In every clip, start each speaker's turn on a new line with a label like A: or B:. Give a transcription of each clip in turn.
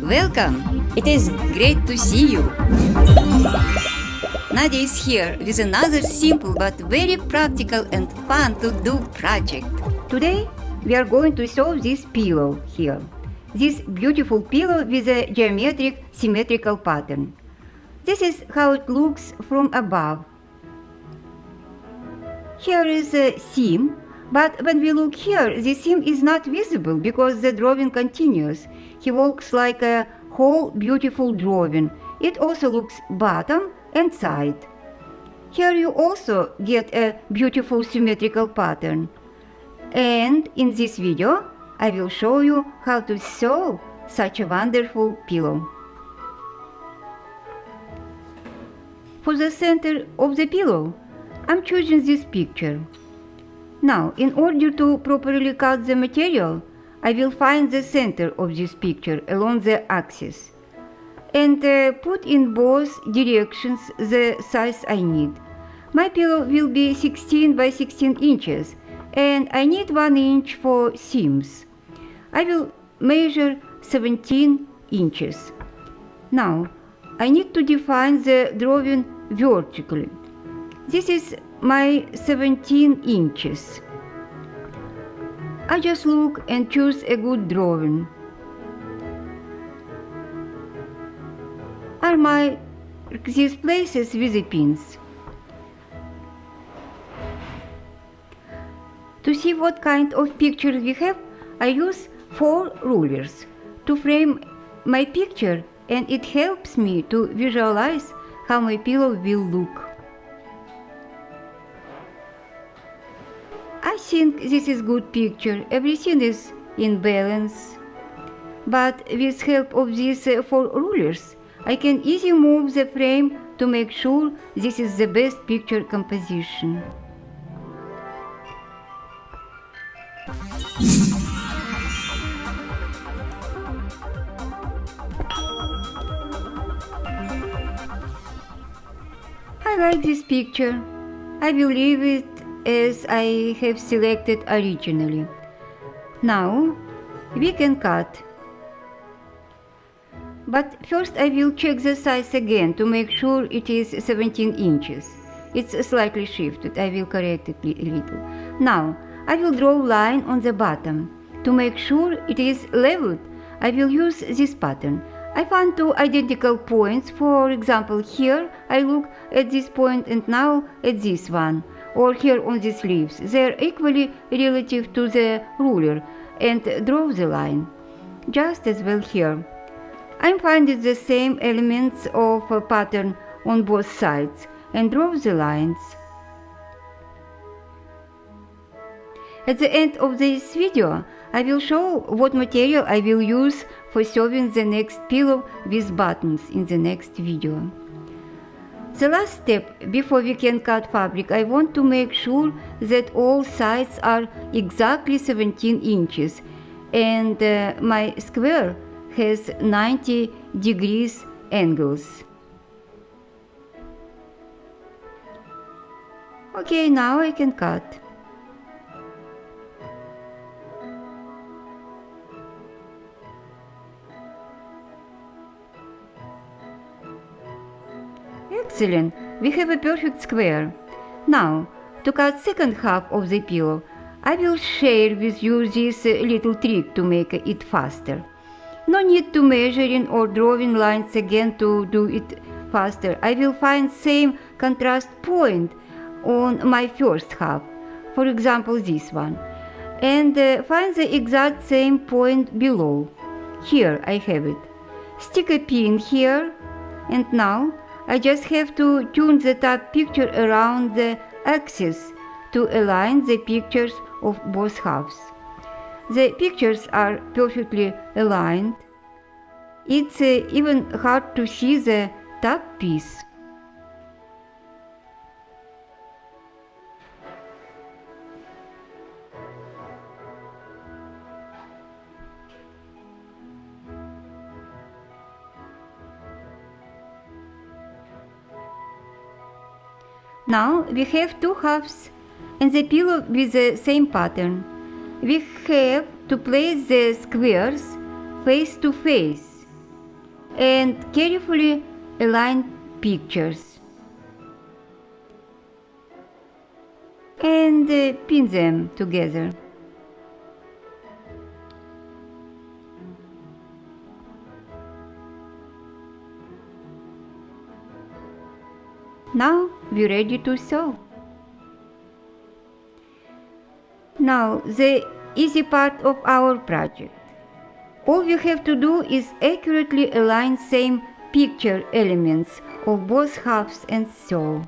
A: Welcome! It is great to see you! Nadia is here with another simple but very practical and fun to do project. Today we are going to solve this pillow here. This beautiful pillow with a geometric symmetrical pattern. This is how it looks from above. Here is a seam, but when we look here, the seam is not visible because the drawing continues. He walks like a whole beautiful drawing. It also looks bottom and side. Here you also get a beautiful symmetrical pattern. And in this video, I will show you how to sew such a wonderful pillow. For the center of the pillow, I'm choosing this picture. Now, in order to properly cut the material, I will find the center of this picture along the axis and put in both directions the size I need. My pillow will be 16 by 16 inches and I need 1 inch for seams. I will measure 17 inches. Now, I need to define the drawing vertically. This is my 17 inches. I just look and choose a good drawing. Are my these places with the pins. To see what kind of picture we have, I use 4 rulers to frame my picture, and it helps me to visualize how my pillow will look. I think this is good picture. Everything is in balance. But with help of these 4 rulers, I can easily move the frame to make sure this is the best picture composition. I like this picture. I will leave it as I have selected originally. Now we can cut. But first I will check the size again to make sure it is 17 inches. It's slightly shifted. I will correct it a little. Now I will draw a line on the bottom. To make sure it is leveled, I will use this pattern. I found 2 identical points. For example, here I look at this point and now at this one. Or here on these leaves. They are equally relative to the ruler and draw the line. Just as well here. I'm finding the same elements of a pattern on both sides and draw the lines. At the end of this video, I will show what material I will use for sewing the next pillow with buttons in the next video. The last step before we can cut fabric, I want to make sure that all sides are exactly 17 inches and my square has 90 degrees angles. Okay, now I can cut. Excellent, we have a perfect square. Now, to cut second half of the pillow, I will share with you this little trick to make it faster. No need to measuring or drawing lines again to do it faster. I will find same contrast point on my first half, for example this one, and find the exact same point below. Here I have it. Stick a pin here, and now I just have to turn the top picture around the axis to align the pictures of both halves. The pictures are perfectly aligned. It's even hard to see the top piece. Now we have 2 halves and the pillow with the same pattern. We have to place the squares face to face and carefully align pictures and pin them together. Now we're ready to sew. Now the easy part of our project. All we have to do is accurately align same picture elements of both halves and sew.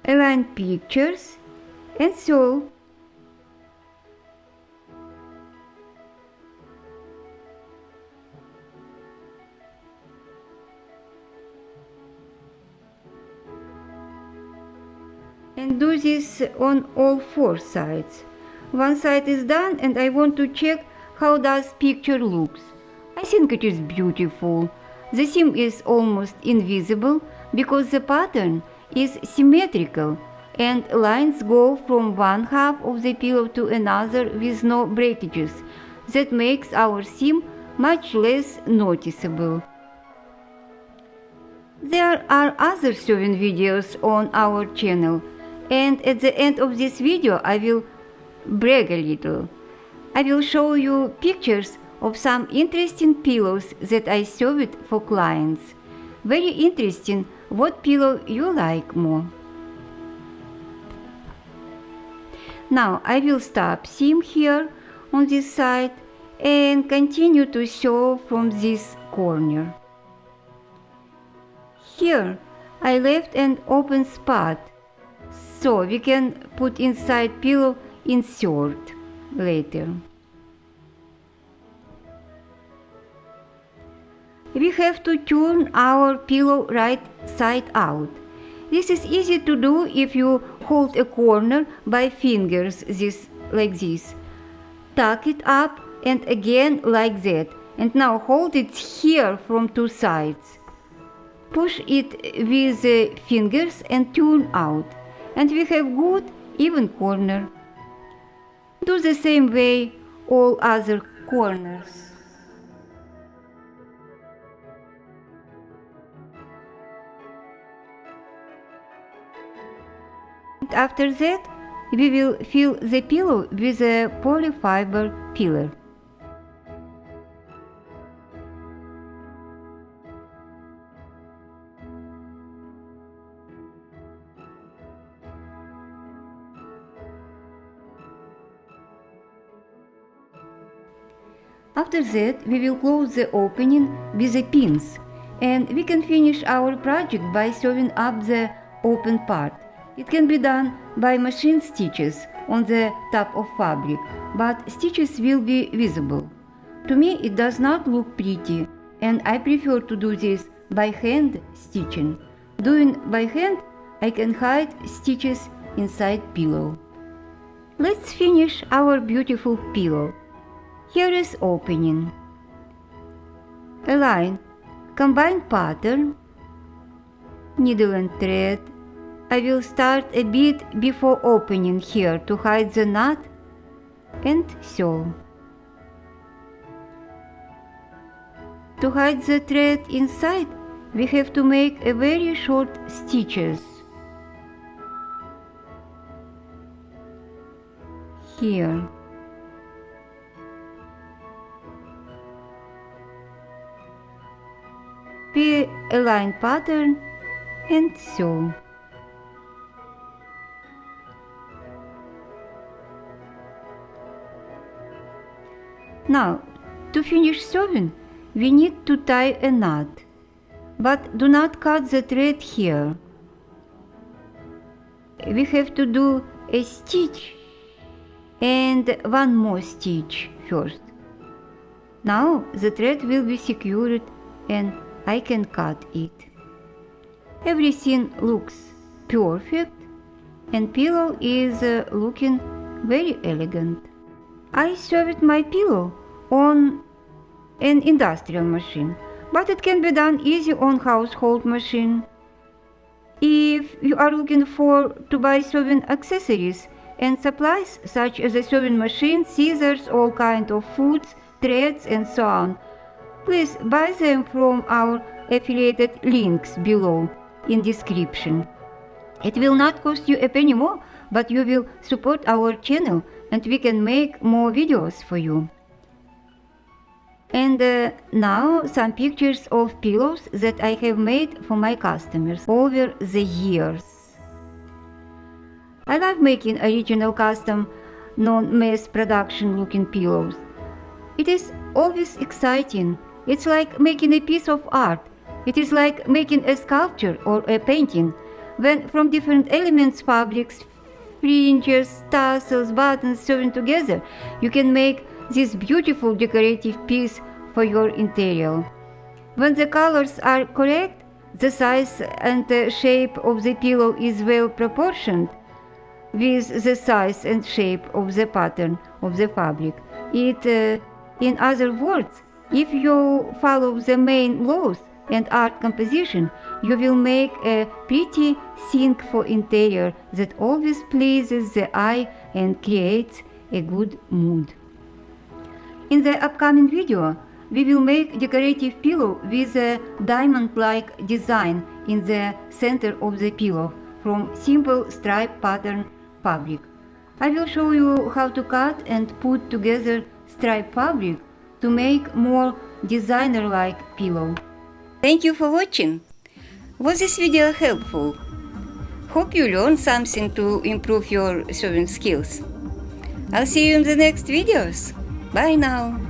A: Align pictures and sew. And do this on all 4 sides. One side is done and I want to check how does picture looks. I think it is beautiful. The seam is almost invisible because the pattern is symmetrical and lines go from one half of the pillow to another with no breakages. That makes our seam much less noticeable. There are other sewing videos on our channel, and at the end of this video I will brag a little. I will show you pictures of some interesting pillows that I sewed for clients. Very interesting what pillow you like more. Now I will stop seam here on this side and continue to sew from this corner. Here I left an open spot so we can put inside pillow insert later. We have to turn our pillow right side out. This is easy to do if you hold a corner by fingers like this. Tuck it up and again like that, and now hold it here from 2 sides. Push it with the fingers and turn out, and we have good even corner. Do the same way all other corners. And after that, we will fill the pillow with a polyfiber filler. After that, we will close the opening with the pins, and we can finish our project by sewing up the open part. It can be done by machine stitches on the top of fabric, but stitches will be visible. To me it does not look pretty, and I prefer to do this by hand stitching. Doing by hand, I can hide stitches inside pillow. Let's finish our beautiful pillow. Here is opening. Align combined pattern, needle and thread. I will start a bit before opening here to hide the knot and sew. To hide the thread inside, we have to make a very short stitches. Here. We align pattern and sew. Now, to finish sewing, we need to tie a knot, but do not cut the thread here. We have to do a stitch and one more stitch first. Now the thread will be secured and I can cut it. Everything looks perfect and pillow is looking very elegant. I sewed my pillow on an industrial machine, but it can be done easy on household machine. If you are looking to buy sewing accessories, and supplies such as a sewing machine, scissors, all kinds of foods, threads, and so on. Please buy them from our affiliated links below in description. It will not cost you a penny more, but you will support our channel and we can make more videos for you. And now some pictures of pillows that I have made for my customers over the years. I love making original custom, non-mass production looking pillows. It is always exciting. It's like making a piece of art. It is like making a sculpture or a painting, when from different elements, fabrics, fringes, tassels, buttons sewn together, you can make this beautiful decorative piece for your interior. When the colors are correct, the size and the shape of the pillow is well proportioned with the size and shape of the pattern of the fabric. In other words, if you follow the main laws and art composition, you will make a pretty thing for interior that always pleases the eye and creates a good mood. In the upcoming video, we will make decorative pillow with a diamond-like design in the center of the pillow from simple stripe pattern fabric. I will show you how to cut and put together stripe fabric to make more designer-like pillow. Thank you for watching. Was this video helpful? Hope you learned something to improve your sewing skills. I'll see you in the next videos. Bye now.